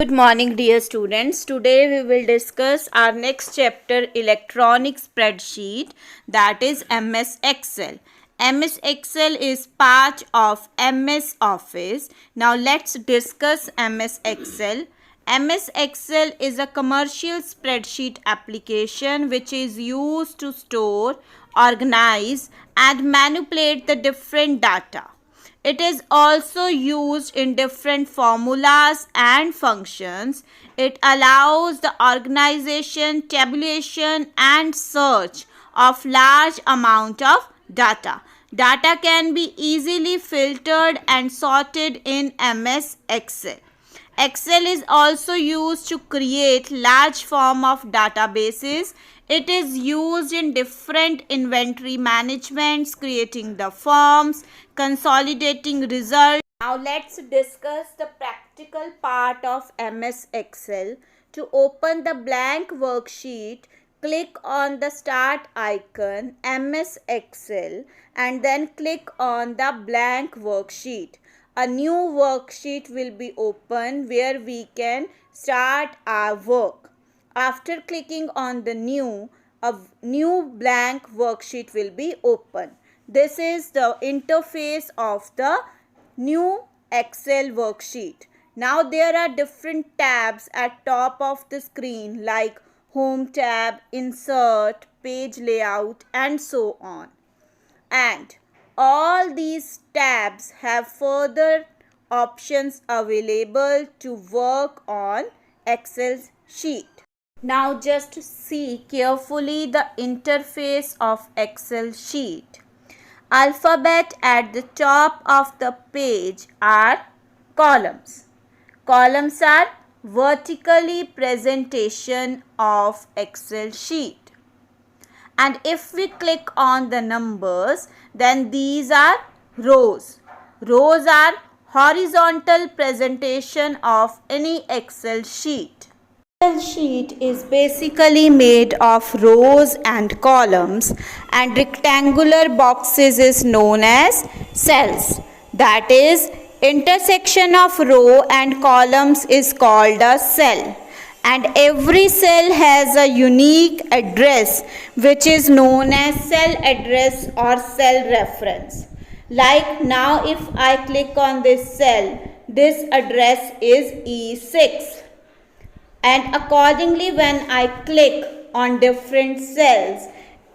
Good morning, dear students. Today we will discuss our next chapter, electronic spreadsheet, that is MS Excel. MS Excel is part of MS Office. Now let's discuss MS Excel. MS Excel is a commercial spreadsheet application which is used to store, organize, and manipulate the different data. It is also used in different formulas and functions. It allows the organization, tabulation, and search of large amount of data. Data can be easily filtered and sorted in MS Excel. Excel is also used to create large form of databases. It is used in different inventory managements, creating the forms, consolidating results. Now let's discuss the practical part of MS Excel. To open the blank worksheet, click on the start icon, MS Excel, and then click on the blank worksheet. A new worksheet will be open where we can start our work. After clicking on the a new blank worksheet will be open. This is the interface of the new Excel worksheet. Now there are different tabs at top of the screen like Home tab, Insert, Page Layout, and so on. And all these tabs have further options available to work on Excel sheet. Now just see carefully the interface of Excel sheet. Alphabet at the top of the page are columns. Columns are vertically presentation of Excel sheet. And if we click on the numbers, then these are rows. Rows are horizontal presentation of any Excel sheet. Excel sheet is basically made of rows and columns, and rectangular boxes is known as cells. That is, intersection of row and columns is called a cell. And every cell has a unique address which is known as cell address or cell reference. Like now if I click on this cell, this address is E6. And accordingly when I click on different cells,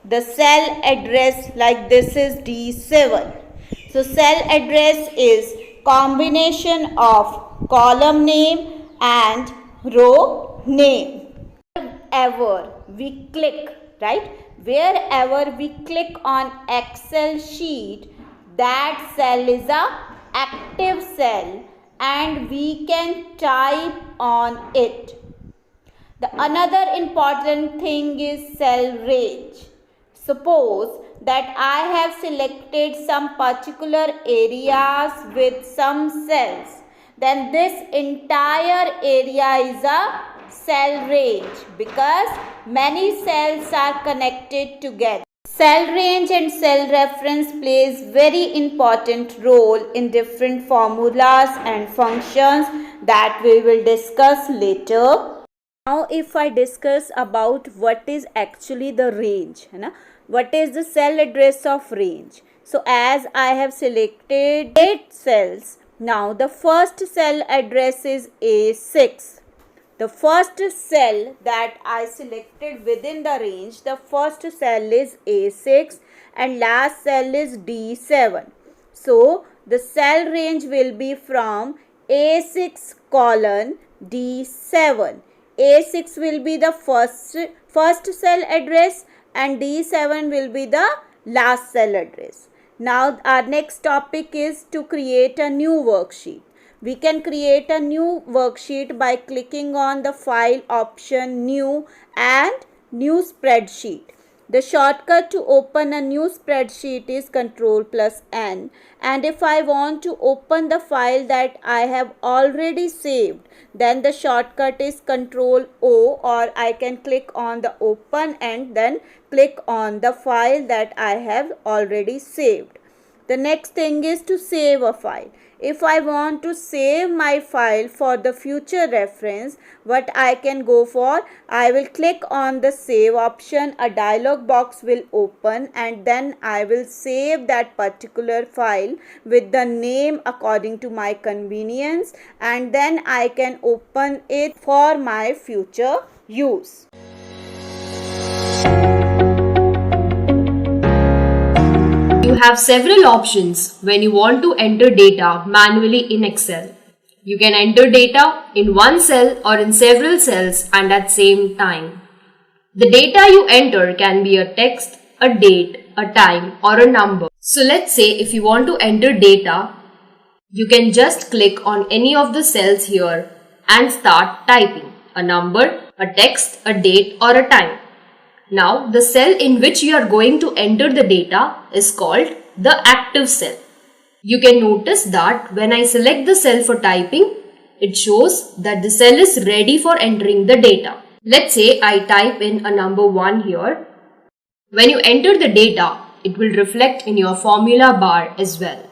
the cell address like this is D7. So cell address is combination of column name and row name. Wherever we click, right? Wherever we click on Excel sheet, that cell is a active cell and we can type on it. The another important thing is cell range. Suppose that I have selected some particular areas with some cells, then this entire area is a cell range because many cells are connected together. Cell range and cell reference plays very important role in different formulas and functions that we will discuss later. Now if I discuss about what is actually the range, what is the cell address of range. So as I have selected 8 cells, now the first cell address is A6. The first cell that I selected within the range, the first cell is A6 and last cell is D7. So the cell range will be from A6 colon D7. A6 will be the first cell address and D7 will be the last cell address. Now our next topic is to create a new worksheet. We can create a new worksheet by clicking on the file option new and new spreadsheet. The shortcut to open a new spreadsheet is Ctrl+N, and if I want to open the file that I have already saved, then the shortcut is Ctrl+O, or I can click on the open and then click on the file that I have already saved. The next thing is to save a file. If I want to save my file for the future reference, what I can go for, I will click on the save option. A dialog box will open and then I will save that particular file with the name according to my convenience, and then I can open it for my future use. You have several options when you want to enter data manually in Excel. You can enter data in one cell or in several cells and at same time. The data you enter can be a text, a date, a time or a number. So let's say if you want to enter data, you can just click on any of the cells here and start typing a number, a text, a date or a time. Now, the cell in which you are going to enter the data is called the active cell. You can notice that when I select the cell for typing, it shows that the cell is ready for entering the data. Let's say I type in a number 1 here. When you enter the data, it will reflect in your formula bar as well.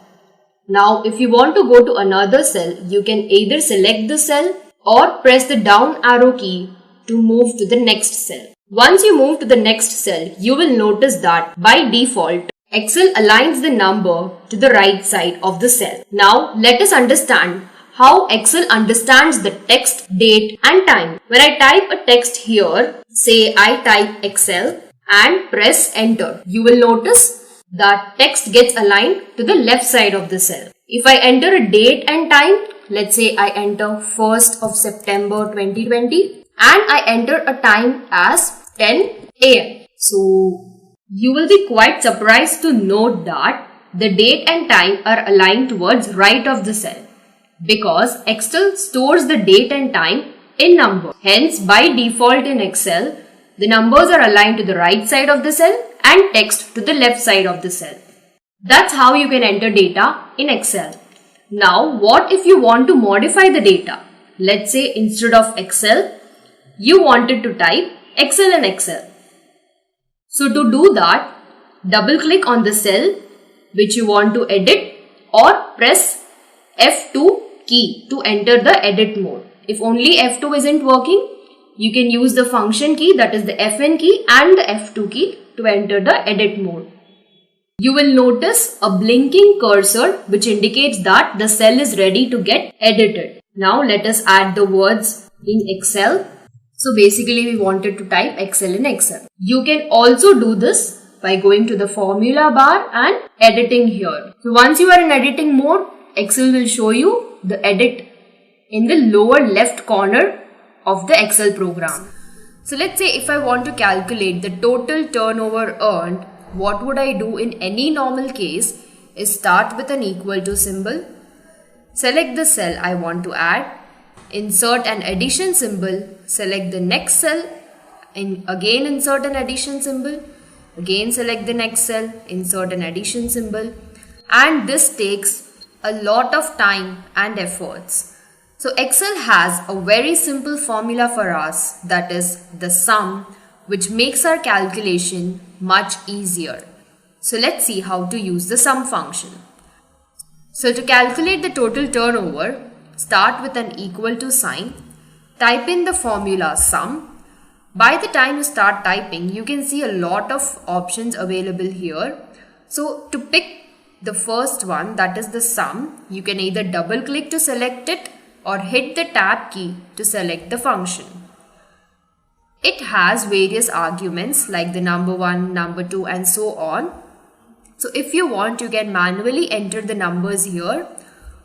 Now, if you want to go to another cell, you can either select the cell or press the down arrow key to move to the next cell. Once you move to the next cell, you will notice that by default, Excel aligns the number to the right side of the cell. Now, let us understand how Excel understands the text, date and time. When I type a text here, say I type Excel and press enter, you will notice that text gets aligned to the left side of the cell. If I enter a date and time, let's say I enter 1st of September 2020 and I enter a time as 10 AM. So, you will be quite surprised to note that the date and time are aligned towards right of the cell because Excel stores the date and time in number. Hence, by default in Excel, the numbers are aligned to the right side of the cell and text to the left side of the cell. That's how you can enter data in Excel. Now, what if you want to modify the data? Let's say instead of Excel, you wanted to type Excel in Excel. So to do that, double click on the cell which you want to edit or press F2 key to enter the edit mode. If only F2 isn't working, you can use the function key, that is the Fn key and the F2 key to enter the edit mode. You will notice a blinking cursor which indicates that the cell is ready to get edited. Now let us add the words in Excel. So basically we wanted to type Excel in Excel. You can also do this by going to the formula bar and editing here. So once you are in editing mode, Excel will show you the edit in the lower left corner of the Excel program. So let's say if I want to calculate the total turnover earned, what would I do in any normal case is start with an equal to symbol, select the cell I want to add, insert an addition symbol, select the next cell, and again insert an addition symbol, again select the next cell, insert an addition symbol, and this takes a lot of time and efforts. So Excel has a very simple formula for us, that is the sum, which makes our calculation much easier. So let's see how to use the sum function. So to calculate the total turnover, start with an equal to sign, type in the formula sum. By the time you start typing, you can see a lot of options available here. So to pick the first one, that is the sum, you can either double click to select it or hit the tab key to select the function. It has various arguments like the number 1, number 2 and so on. So if you want, you can manually enter the numbers here,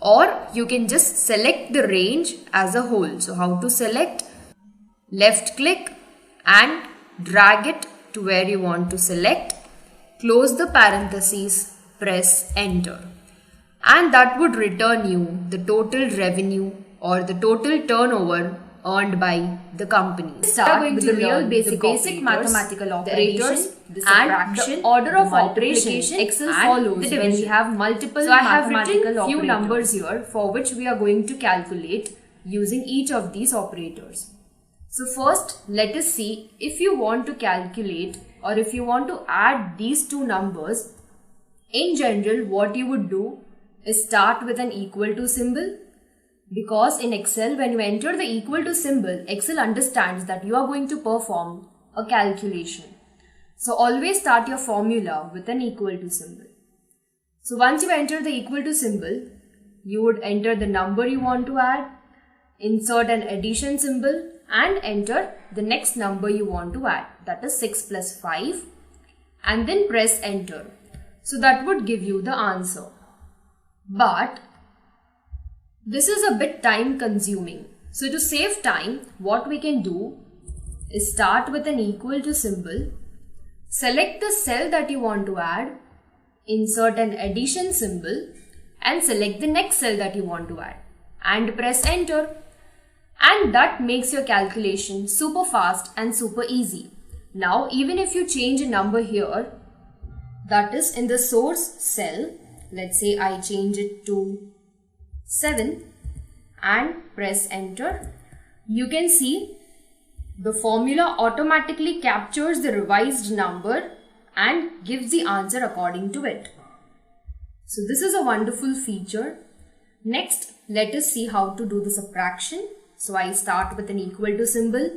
or you can just select the range as a whole. So how to select? Left click and drag it to where you want to select, close the parentheses, press enter, and that would return you the total revenue or the total turnover earned by the company. Start with the real basic mathematical operators, the subtraction, the order of multiplication, Excel follows when we have multiple so I have mathematical written few operators. numbers here for which we are going to calculate using each of these operators. So first, let us see if you want to calculate or if you want to add these two numbers In general, what you would do is start with an equal to symbol, because in Excel, when you enter the equal to symbol, Excel understands that you are going to perform a calculation. So always start your formula with an equal to symbol. So once you enter the equal to symbol, you would enter the number you want to add, insert an addition symbol, and enter the next number you want to add, that is 6 plus 5, and then press enter. So that would give you the answer. But this is a bit time consuming. So to save time, what we can do is start with an equal to symbol, select the cell that you want to add, insert an addition symbol, and select the next cell that you want to add, and press enter. And that makes your calculation super fast and super easy. Now, even if you change a number here, that is in the source cell, let's say I change it to 7 and press enter, you can see the formula automatically captures the revised number and gives the answer according to it. So this is a wonderful feature. Next, let us see how to do the subtraction. So I start with an equal to symbol,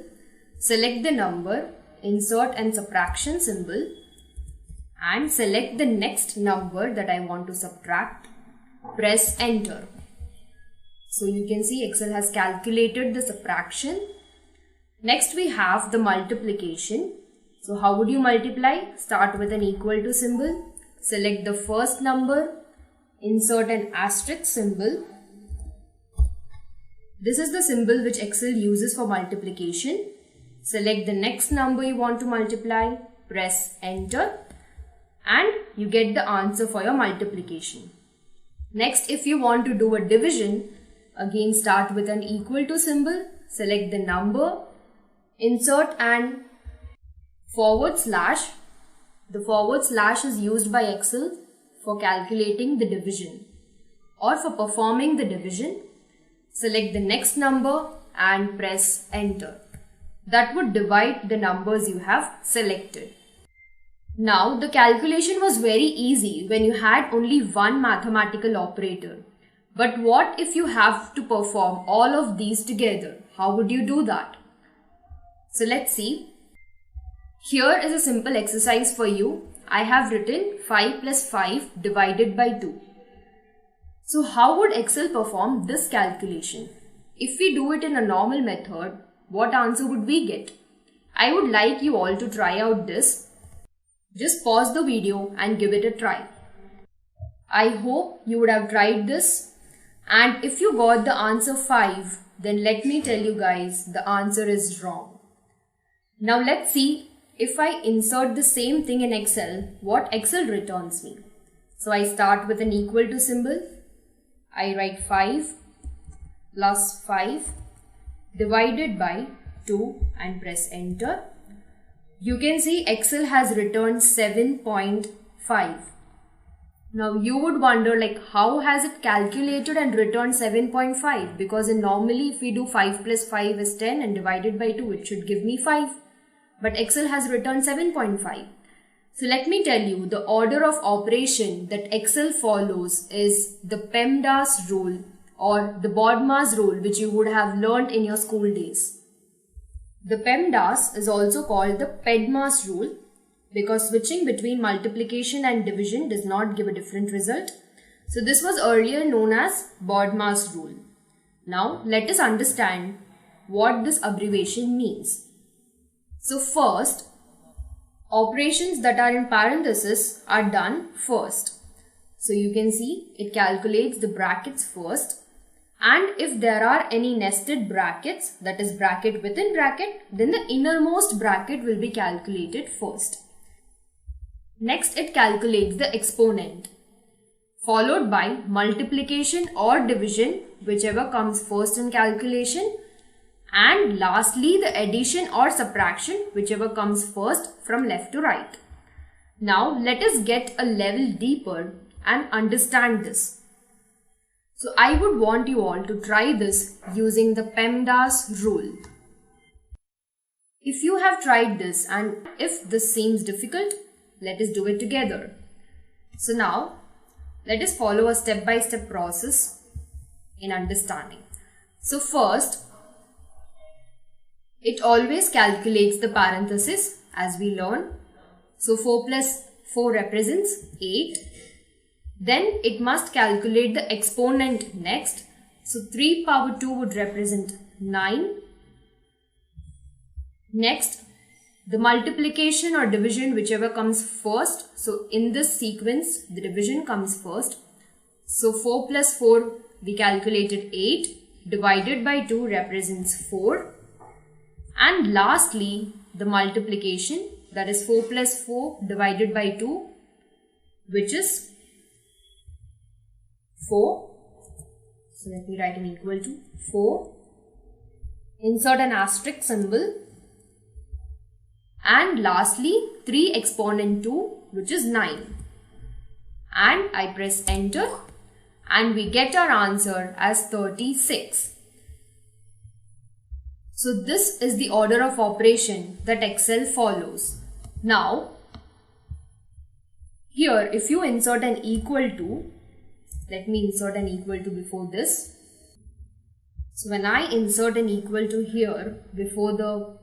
select the number, insert an subtraction symbol, and select the next number that I want to subtract. Press enter. So you can see Excel has calculated the subtraction. Next we have the multiplication. So how would you multiply? Start with an equal to symbol, select the first number, insert an asterisk symbol. This is the symbol which Excel uses for multiplication. Select the next number you want to multiply, press enter, and you get the answer for your multiplication. Next, if you want to do a division, again start with an equal to symbol, select the number, insert an forward slash. The forward slash is used by Excel for calculating the division or for performing the division. Select the next number and press enter. That would divide the numbers you have selected. Now the calculation was very easy when you had only one mathematical operator. But what if you have to perform all of these together? How would you do that? So let's see. Here is a simple exercise for you. I have written 5 plus 5 divided by 2. So how would Excel perform this calculation? If we do it in a normal method, what answer would we get? I would like you all to try out this. Just pause the video and give it a try. I hope you would have tried this, and if you got the answer 5, then let me tell you guys, the answer is wrong. Now let's see if I insert the same thing in Excel, what Excel returns me. So I start with an equal to symbol. I write 5 plus 5 divided by 2 and press enter. You can see Excel has returned 7.5. Now you would wonder, like, how has it calculated and returned 7.5? Because normally if we do 5 plus 5 is 10 and divided by 2, it should give me 5. But Excel has returned 7.5. So let me tell you, the order of operation that Excel follows is the PEMDAS rule or the BODMAS rule, which you would have learnt in your school days. The PEMDAS is also called the PEDMAS rule because switching between multiplication and division does not give a different result. So this was earlier known as BODMAS rule. Now let us understand what this abbreviation means. So first, operations that are in parenthesis are done first. So you can see it calculates the brackets first. And if there are any nested brackets, that is bracket within bracket, then the innermost bracket will be calculated first. Next, it calculates the exponent, followed by multiplication or division, whichever comes first in calculation. And lastly, the addition or subtraction, whichever comes first from left to right. Now, let us get a level deeper and understand this. So I would want you all to try this using the PEMDAS rule. If you have tried this and if this seems difficult, let us do it together. So now, let us follow a step-by-step process in understanding. So first, it always calculates the parenthesis as we learn. So 4 plus 4 represents 8. Then it must calculate the exponent next. So 3 power 2 would represent 9. Next, the multiplication or division, whichever comes first. So in this sequence, the division comes first. So 4 plus 4, we calculated 8. Divided by 2 represents 4. And lastly, the multiplication, that is 4 plus 4 divided by 2, which is 4. So let me write an equal to 4. Insert an asterisk symbol. And lastly, 3 exponent 2, which is 9. And I press enter and we get our answer as 36. So this is the order of operation that Excel follows. Now, here if you insert an equal to, let me insert an equal to before this. So when I insert an equal to here before the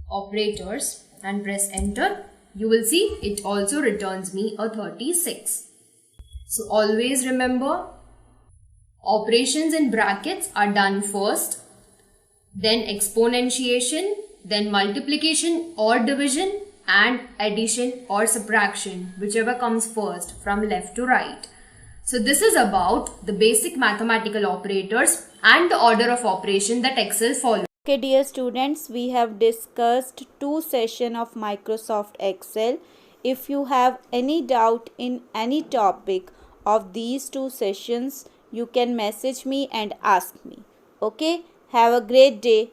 operators and press enter, you will see it also returns me a 36. So always remember, operations in brackets are done first, then exponentiation, then multiplication or division, and addition or subtraction, whichever comes first from left to right. So this is about the basic mathematical operators and the order of operation that Excel follows. Okay, dear students, we have discussed 2 sessions of Microsoft Excel. If you have any doubt in any topic of these 2 sessions, you can message me and ask me. Okay, have a great day.